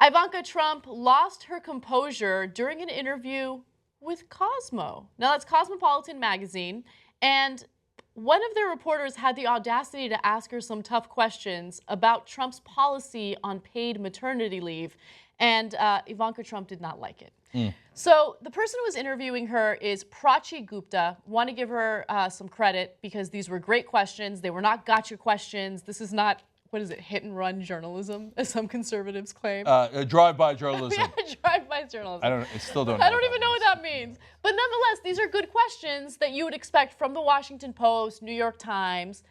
Ivanka Trump lost her composure during an interview with Cosmo. Now, that's Cosmopolitan magazine, and one of their reporters had the audacity to ask her some tough questions about Trump's policy on paid maternity leave, and Ivanka Trump did not like it. So the person who was interviewing her is Prachi Gupta. Want to give her some credit because these were great questions. They were not gotcha questions. This is not, what is it, hit and run journalism, as some conservatives claim. Drive-by journalism. Yeah, drive-by journalism. I still don't. I don't even know what that means. But nonetheless, these are good questions that you would expect from the Washington Post, New York Times.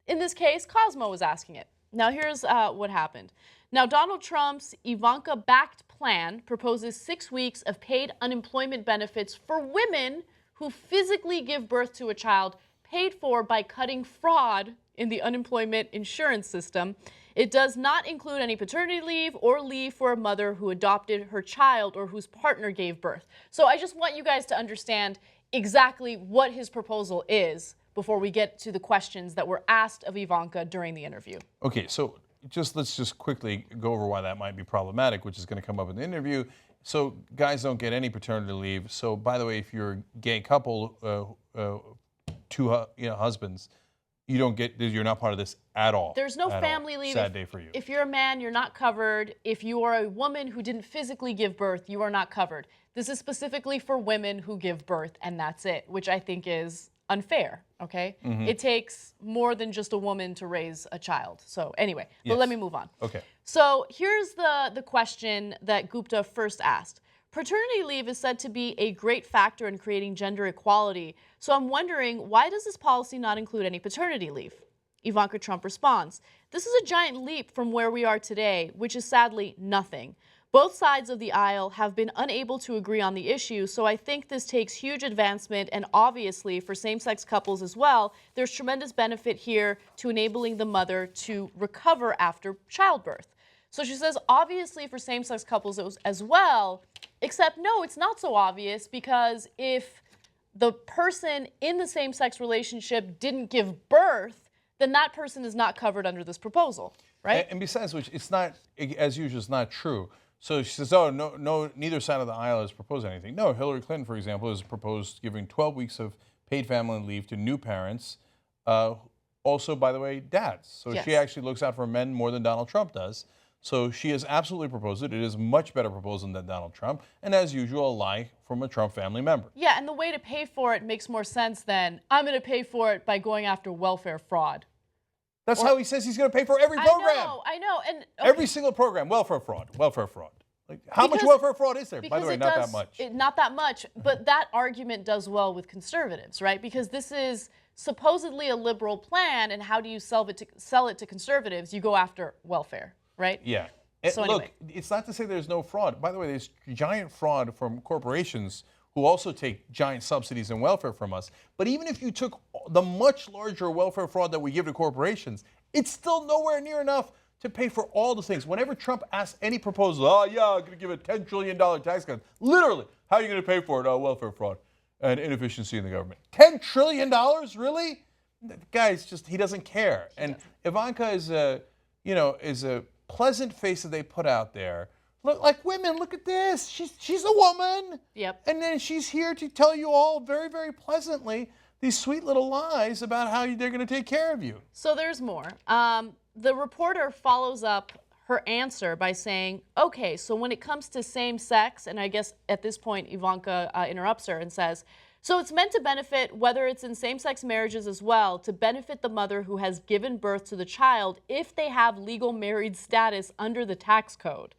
In this case, Cosmo was asking it. Now here's what happened. Now, Donald Trump's Ivanka-backed plan proposes 6 weeks of paid unemployment benefits for women who physically give birth to a child, paid for by cutting fraud in the unemployment insurance system. It does not include any paternity leave or leave for a mother who adopted her child or whose partner gave birth. So I just want you guys to understand exactly what his proposal is before we get to the questions that were asked of Ivanka during the interview. Okay, so let's just quickly go over why that might be problematic, which is going to come up in the interview. So guys don't get any paternity leave. So by the way, if you're a gay couple, two husbands, you're not part of this at all. There's no family leave. Sad day for you. If you're a man, you're not covered. If you are a woman who didn't physically give birth, you are not covered. This is specifically for women who give birth, and that's it, which I think is unfair, okay? It takes more than just a woman to raise a child. So anyway, but let me move on. Okay. So here's the question that Gupta first asked. Paternity leave is said to be a great factor in creating gender equality. So I'm wondering, why does this policy not include any paternity leave? Ivanka Trump responds, this is a giant leap from where we are today, which is sadly nothing. Both sides of the aisle have been unable to agree on the issue, so I think this takes huge advancement, and obviously for same-sex couples as well, there's tremendous benefit here to enabling the mother to recover after childbirth. So she says, obviously for same-sex couples as well, except no, it's not so obvious, because if the person in the same-sex relationship didn't give birth, then that person is not covered under this proposal, right? And besides which, it's not, as usual, it's not true. So she says, oh, no, neither side of the aisle has proposed anything. No, Hillary Clinton, for example, has proposed giving 12 weeks of paid family leave to new parents, also, by the way, dads. So she actually looks out for men more than Donald Trump does. So she has absolutely proposed it. It is a much better proposal than Donald Trump. And as usual, a lie from a Trump family member. Yeah, and the way to pay for it makes more sense than, I'm going to pay for it by going after welfare fraud. That's how he says he's going to pay for every program. I know. And okay. Every single program, welfare fraud. Like, how much welfare fraud is there? By the way, not that much. Not that much, but that argument does well with conservatives, right? Because this is supposedly a liberal plan, and how do you sell it to conservatives? You go after welfare, right? Yeah. So look, anyway. It's not to say there's no fraud. By the way, there's giant fraud from corporations who also take giant subsidies and welfare from us. But even if you took the much larger welfare fraud that we give to corporations, it's still nowhere near enough to pay for all the things. Whenever Trump asks any proposal, oh yeah, I'm going to give a $10 trillion tax cut. Literally, how are you going to pay for it? Oh, welfare fraud and inefficiency in the government. $10 trillion, really? Guys, he doesn't care. And Ivanka is a pleasant face that they put out there. Look, like women, look at this. She's a woman. Yep. And then she's here to tell you all very, very pleasantly these sweet little lies about how they're going to take care of you. So there's more. The reporter follows up her answer by saying, okay, so when it comes to same sex, and I guess at this point Ivanka interrupts her and says, so it's meant to benefit, whether it's in same-sex marriages as well, to benefit the mother who has given birth to the child if they have legal married status under the tax code.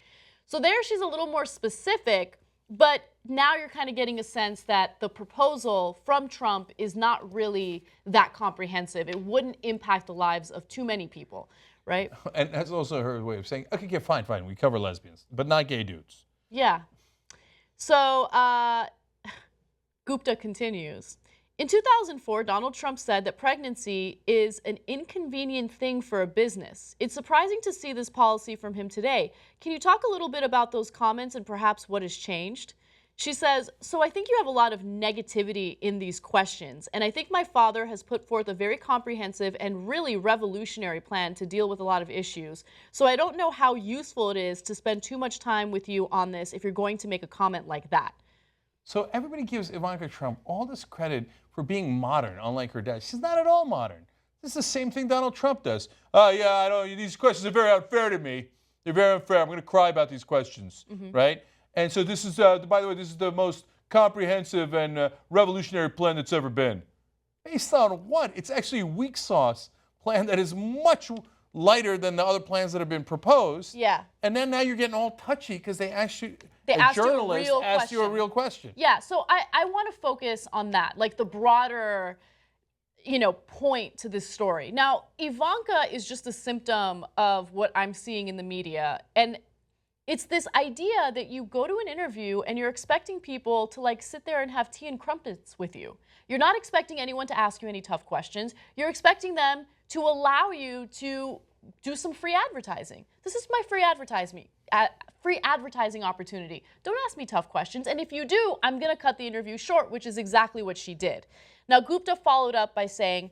So there she's a little more specific, but now you're kind of getting a sense that the proposal from Trump is not really that comprehensive. It wouldn't impact the lives of too many people, right? And that's also her way of saying, okay, yeah, fine, we cover lesbians, but not gay dudes. Yeah. So Gupta continues. In 2004, Donald Trump said that pregnancy is an inconvenient thing for a business. It's surprising to see this policy from him today. Can you talk a little bit about those comments and perhaps what has changed? She says, so I think you have a lot of negativity in these questions, and I think my father has put forth a very comprehensive and really revolutionary plan to deal with a lot of issues. So I don't know how useful it is to spend too much time with you on this if you're going to make a comment like that. So everybody gives Ivanka Trump all this credit for being modern, unlike her dad. She's not at all modern. This is the same thing Donald Trump does. Oh, yeah, I don't. These questions are very unfair to me. They're very unfair. I'm going to cry about these questions, right? And so this is, by the way, this is the most comprehensive and revolutionary plan that's ever been. Based on what? It's actually a weak sauce plan that is much lighter than the other plans that have been proposed. Yeah. And then now you're getting all touchy because they asked you, asked journalist you a real asked you a question. real question. Yeah, so I want to focus on that, like the broader, point to this story. Now, Ivanka is just a symptom of what I'm seeing in the media. And it's this idea that you go to an interview and you're expecting people to like sit there and have tea and crumpets with you. You're not expecting anyone to ask you any tough questions. You're expecting them to allow you to do some free advertising. This is my free advertising opportunity. Don't ask me tough questions. And if you do, I'm going to cut the interview short, which is exactly what she did. Now, Gupta followed up by saying,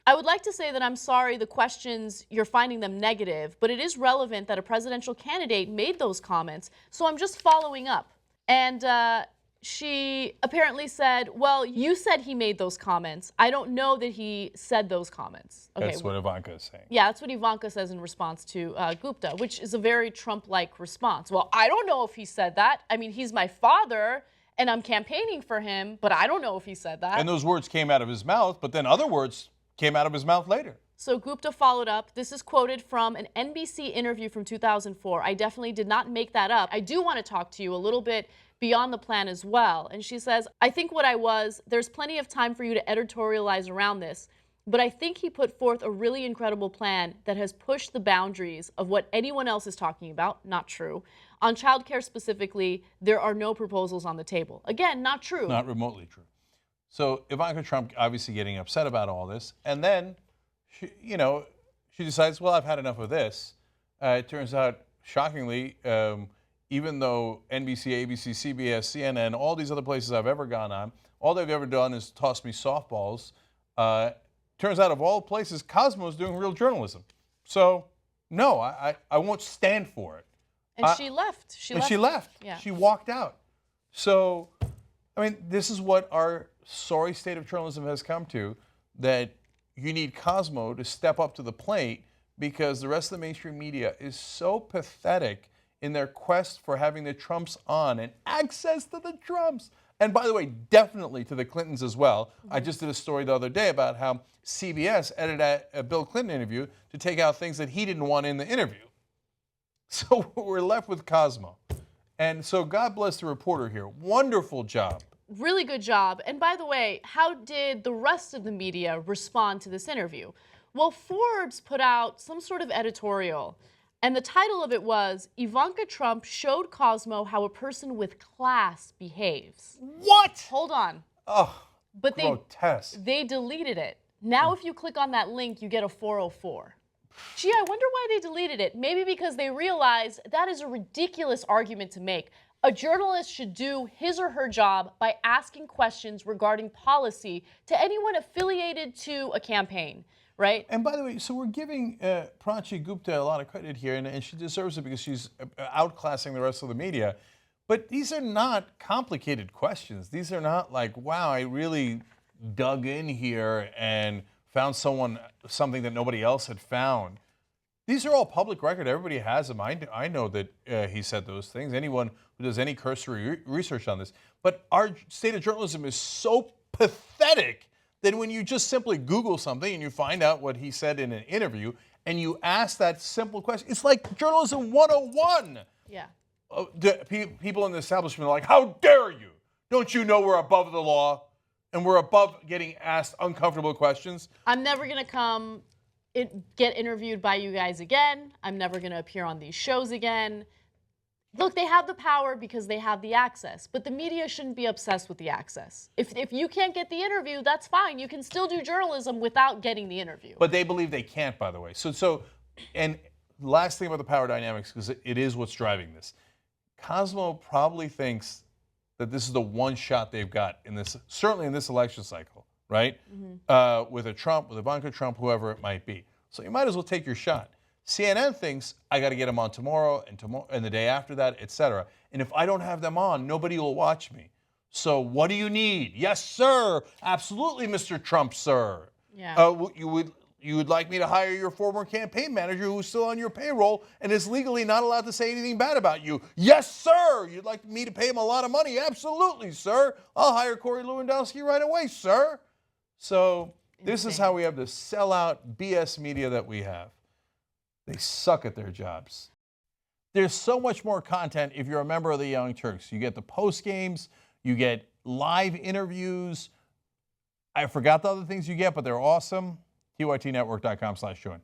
I would like to say that I'm sorry the questions, you're finding them negative, but it is relevant that a presidential candidate made those comments, so I'm just following up. And she apparently said, well, you said he made those comments. I don't know that he said those comments. Okay. That's what Ivanka is saying. Yeah, that's what Ivanka says in response to Gupta, which is a very Trump-like response. Well, I don't know if he said that. I mean, he's my father, and I'm campaigning for him, but I don't know if he said that. And those words came out of his mouth, but then other words came out of his mouth later. So Gupta followed up. This is quoted from an NBC interview from 2004. I definitely did not make that up. I do want to talk to you a little bit beyond the plan as well. And she says, I think there's plenty of time for you to editorialize around this, but I think he put forth a really incredible plan that has pushed the boundaries of what anyone else is talking about. Not true. On childcare specifically, there are no proposals on the table. Again, not true. Not remotely true. So Ivanka Trump obviously getting upset about all this, and then she decides, well, I've had enough of this. It turns out, shockingly, even though NBC, ABC, CBS, CNN, all these other places I've ever gone on, all they've ever done is toss me softballs. Turns out, of all places, Cosmo is doing real journalism. So, no, I won't stand for it. And she left. She left. Yeah. She walked out. So, I mean, this is what our sorry state of journalism has come to, that you need Cosmo to step up to the plate because the rest of the mainstream media is so pathetic in their quest for having the Trumps on and access to the Trumps. And by the way, definitely to the Clintons as well. I just did a story the other day about how CBS edited a Bill Clinton interview to take out things that he didn't want in the interview. So we're left with Cosmo. And so God bless the reporter here. Wonderful job. Really good job. And by the way, how did the rest of the media respond to this interview? Well, Forbes put out some sort of editorial, and the title of it was, Ivanka Trump showed Cosmo how a person with class behaves. What? Hold on. Oh, but grotesque. They deleted it. Now if you click on that link, you get a 404. Gee, I wonder why they deleted it. Maybe because they realized that is a ridiculous argument to make. A journalist should do his or her job by asking questions regarding policy to anyone affiliated to a campaign, right? And by the way, so we're giving Prachi Gupta a lot of credit here, and she deserves it because she's outclassing the rest of the media. But these are not complicated questions. These are not like, wow, I really dug in here and found something that nobody else had found. These are all public record. Everybody has them. I know that he said those things. Anyone who does any cursory research on this. But our state of journalism is so pathetic that when you just simply Google something and you find out what he said in an interview and you ask that simple question, it's like journalism 101. Yeah. People in the establishment are like, how dare you? Don't you know we're above the law and we're above getting asked uncomfortable questions? I'm never going to get interviewed by you guys again. I'm never going to appear on these shows again. Look, they have the power because they have the access, but the media shouldn't be obsessed with the access. If you can't get the interview, that's fine. You can still do journalism without getting the interview. But they believe they can't, by the way. And last thing about the power dynamics, because it is what's driving this. Cosmo probably thinks that this is the one shot they've got in this, certainly in this election cycle, right? With a Trump, with Ivanka Trump, whoever it might be. So you might as well take your shot. CNN thinks I got to get them on tomorrow and the day after that, etc. And if I don't have them on, nobody will watch me. So what do you need? Yes, sir. Absolutely, Mr. Trump, sir. Yeah. You would like me to hire your former campaign manager who's still on your payroll and is legally not allowed to say anything bad about you? Yes, sir. You'd like me to pay him a lot of money? Absolutely, sir. I'll hire Corey Lewandowski right away, sir. So this is how we have the sellout BS media that we have. They suck at their jobs. There's so much more content if you're a member of the Young Turks. You get the post games, you get live interviews. I forgot the other things you get, but they're awesome. TYTnetwork.com/join.